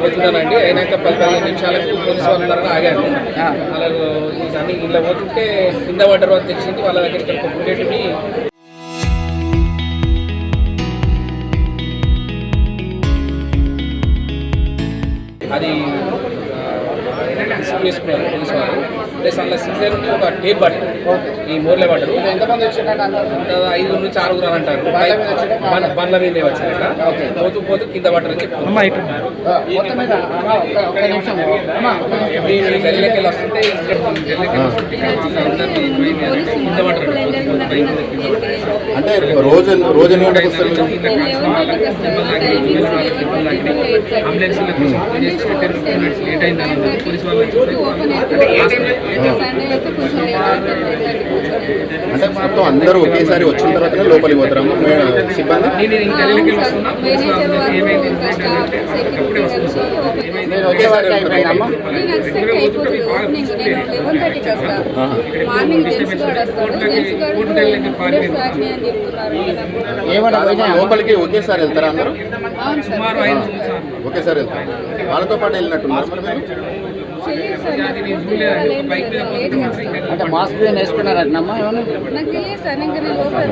పోతున్నానండి. అయినాక 10-15 నిమిషాలకు పోలీసు వాళ్ళందరూ ఆగాను. అలాగే అన్ని ఇలా పోతుంటే కింద పడ్డరు అని తెలిసింది. వాళ్ళ దగ్గరికి ఒక బుల్లెట్ని అది వేసుకున్నారు పోలీసు వాళ్ళు. ప్లస్ అందులో సీజర్ ఉంటే ఒక టేప్ పడ్డారు, ఈ మోర్లే పడ్డారు. ఎంతమంది వచ్చినట్టు 5 నుంచి 6 అని అంటారు. బండ్ల మీదే వచ్చాక పోతూ కింద పడ్డారని చెప్తున్నారు. గల్లీలోకి వెళ్ళి వస్తుంటే కింద పడ్డారు. అంటే రోజు అంబులెన్స్ లేట్ అయిందని పోలీసు వాళ్ళు అంటే మొత్తం అందరూ ఒకేసారి వచ్చిన తర్వాతనే లోపలికి పోతారమ్మా సిబ్బంది? ఒకేసారి లోపలికి ఒకేసారి వెళ్తారా అందరూ? ఒకేసారి వెళ్తారు. వాళ్ళతో పాటు వెళ్ళినట్టున్నారు మరి మీరు? అంటే మాస్క్ వేసుకున్నారమ్మా? నాకు తెలియదు సార్, ఇంకా నేను లోపల